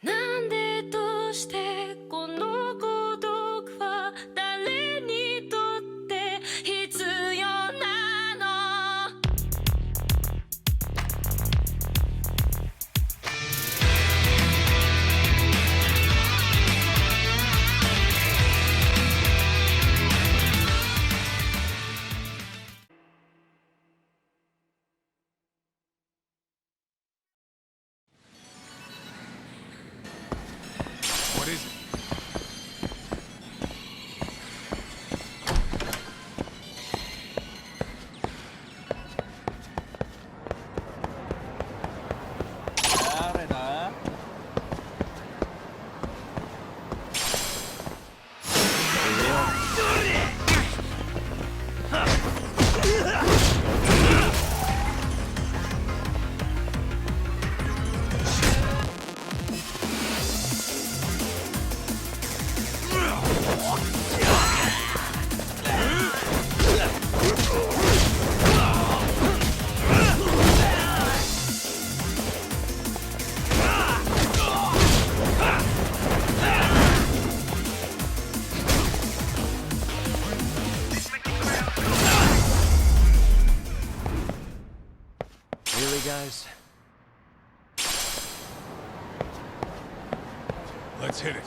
なんでどうしてこの孤独は誰にとって必要なの What is it? Really, guys? Let's hit it.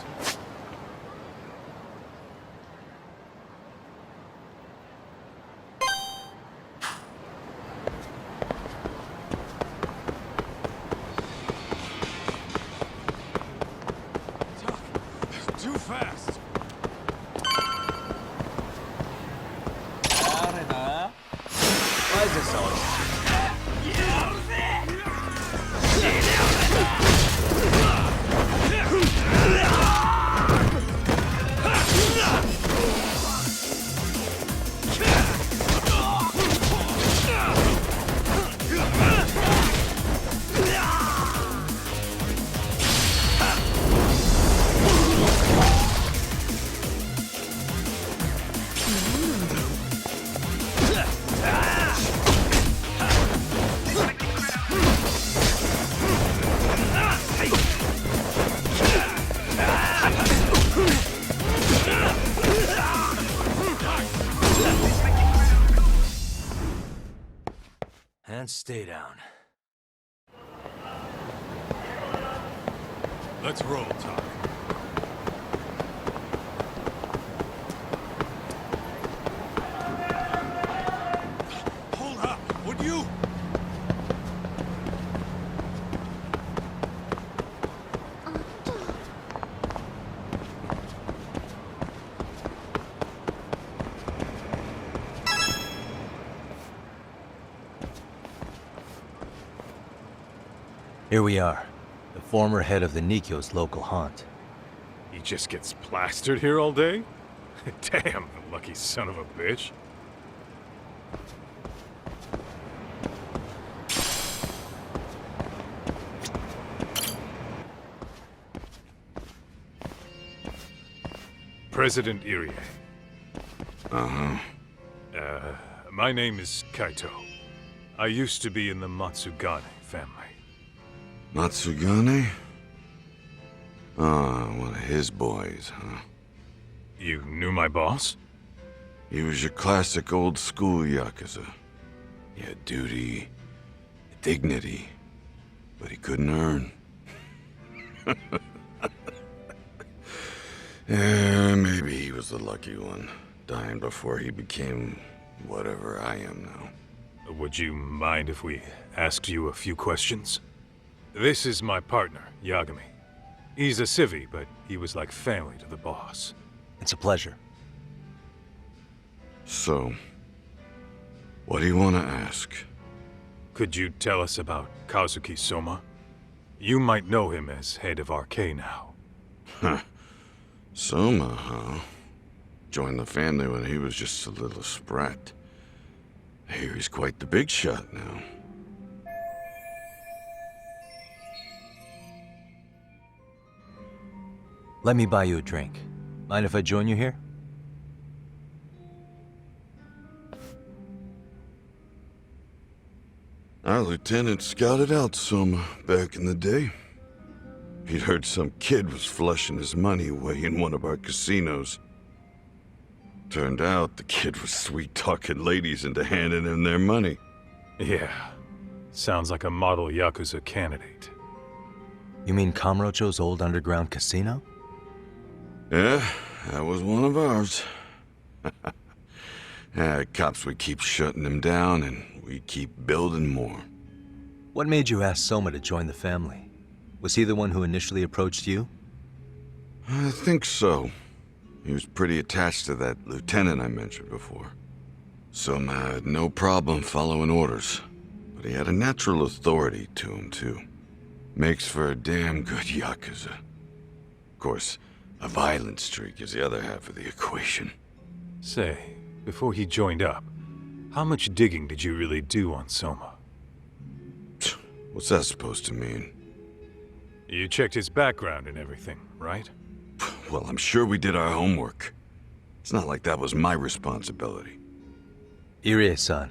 Too fast. Why is this always and stay down. Let's roll, Tom. Hold up, would you? Here we are, the former head of the Nikkyo's local haunt. He just gets plastered here all day? Damn, the lucky son of a bitch. President Irie. Uh-huh. My name is Kaito. I used to be in the Matsugane family. Matsugane? Ah, one of his boys, huh? You knew my boss? He was your classic old school Yakuza. He had duty, dignity, but he couldn't earn. Yeah, maybe he was the lucky one, dying before he became whatever I am now. Would you mind if we asked you a few questions? This is my partner, Yagami. He's a civvy, but he was like family to the boss. It's a pleasure. So, what do you want to ask? Could you tell us about Kazuki Soma? You might know him as head of RK now. Huh. Soma, huh? Joined the family when he was just a little sprat. I hear he's quite the big shot now. Let me buy you a drink. Mind if I join you here? Our lieutenant scouted out Soma back in the day. He'd heard some kid was flushing his money away in one of our casinos. Turned out the kid was sweet-talking ladies into handing him their money. Yeah. Sounds like a model Yakuza candidate. You mean Kamurocho's old underground casino? Yeah, that was one of ours. Cops would keep shutting him down, and we'd keep building more. What made you ask Soma to join the family? Was he the one who initially approached you? I think so. He was pretty attached to that lieutenant I mentioned before. Soma had no problem following orders, but he had a natural authority to him, too. Makes for a damn good Yakuza. Of course, a violent streak is the other half of the equation. Say, before he joined up, how much digging did you really do on Soma? What's that supposed to mean? You checked his background and everything, right? Well, I'm sure we did our homework. It's not like that was my responsibility. Irie-san,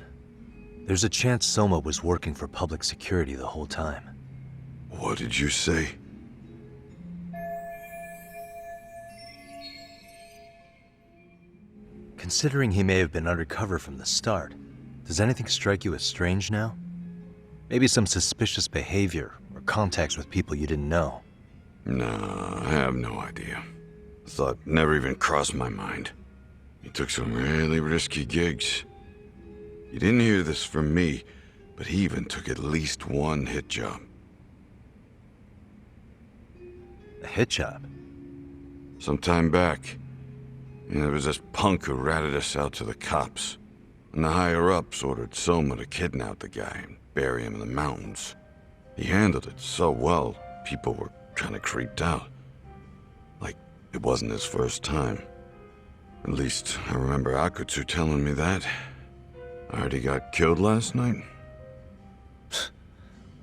there's a chance Soma was working for public security the whole time. What did you say? Considering he may have been undercover from the start, does anything strike you as strange now? Maybe some suspicious behavior or contacts with people you didn't know. No, I have no idea. Thought never even crossed my mind. He took some really risky gigs. You didn't hear this from me, but he even took at least one hit job. A hit job? Some time back, there was this punk who ratted us out to the cops. And the higher-ups ordered Soma to kidnap the guy and bury him in the mountains. He handled it so well, people were kind of creeped out. Like, it wasn't his first time. At least, I remember Akutsu telling me that. I heard he got killed last night.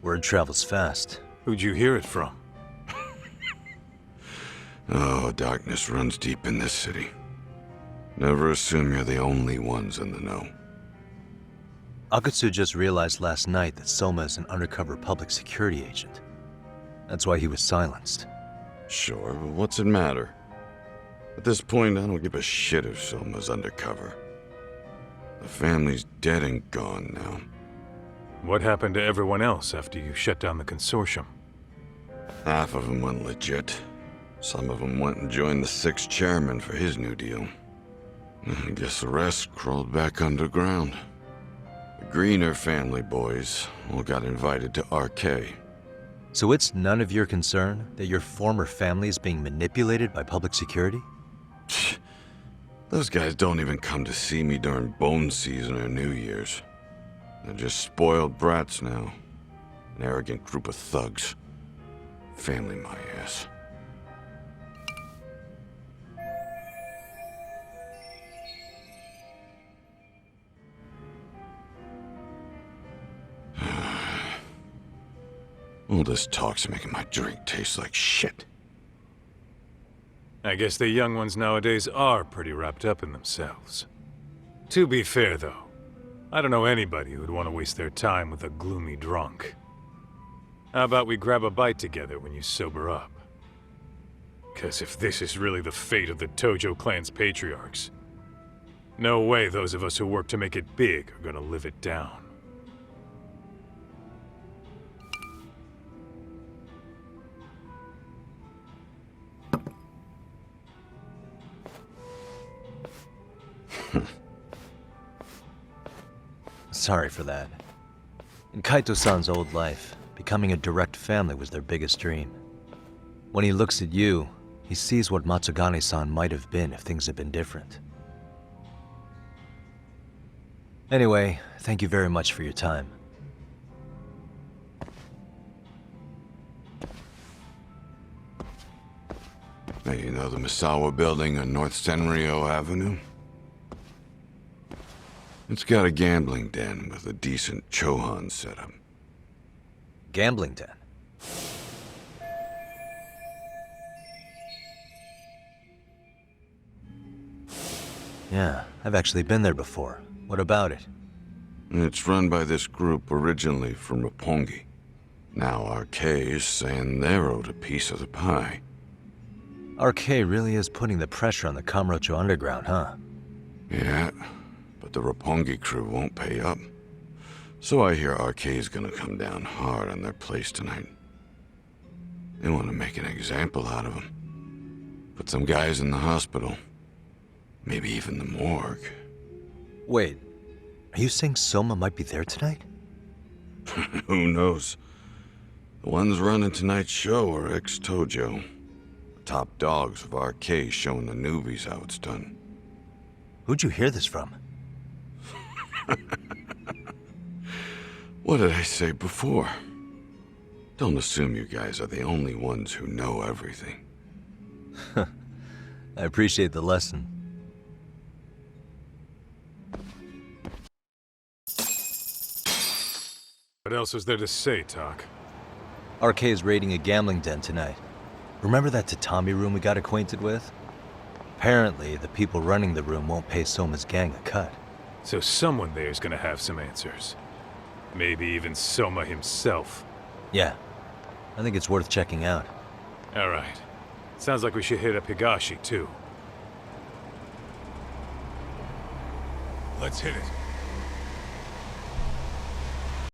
Word travels fast. Who'd you hear it from? Oh, darkness runs deep in this city. Never assume you're the only ones in the know. Akutsu just realized last night that Soma is an undercover public security agent. That's why he was silenced. Sure, but what's it matter? At this point, I don't give a shit if Soma's undercover. The family's dead and gone now. What happened to everyone else after you shut down the consortium? Half of them went legit. Some of them went and joined the 6th chairman for his new deal. I guess the rest crawled back underground. The Greener family boys all got invited to RK. So it's none of your concern that your former family is being manipulated by public security? Those guys don't even come to see me during bone season or New Year's. They're just spoiled brats now. An arrogant group of thugs. Family my ass. All this talk's making my drink taste like shit. I guess the young ones nowadays are pretty wrapped up in themselves. To be fair, though, I don't know anybody who'd want to waste their time with a gloomy drunk. How about we grab a bite together when you sober up? 'Cause if this is really the fate of the Tojo clan's patriarchs, no way those of us who work to make it big are gonna live it down. Sorry for that. In Kaito-san's old life, becoming a direct family was their biggest dream. When he looks at you, he sees what Matsugane-san might have been if things had been different. Anyway, thank you very much for your time. Hey, you know the Misawa building on North Senryo Avenue? It's got a gambling den with a decent Chohan setup. Gambling den? Yeah, I've actually been there before. What about it? It's run by this group originally from Roppongi. Now RK is saying they're owed a piece of the pie. RK really is putting the pressure on the Kamurocho Underground, huh? Yeah, but the Roppongi crew won't pay up. So I hear RK is gonna come down hard on their place tonight. They want to make an example out of them. Put some guys in the hospital. Maybe even the morgue. Wait, are you saying Soma might be there tonight? Who knows? The ones running tonight's show are ex-Tojo. Top dogs of RK showing the newbies how it's done. Who'd you hear this from? What did I say before? Don't assume you guys are the only ones who know everything. I appreciate the lesson. What else is there to say, Talk? RK is raiding a gambling den tonight. Remember that tatami room we got acquainted with? Apparently, the people running the room won't pay Soma's gang a cut. So someone there's gonna have some answers. Maybe even Soma himself. Yeah, I think it's worth checking out. Alright. Sounds like we should hit up Higashi, too. Let's hit it.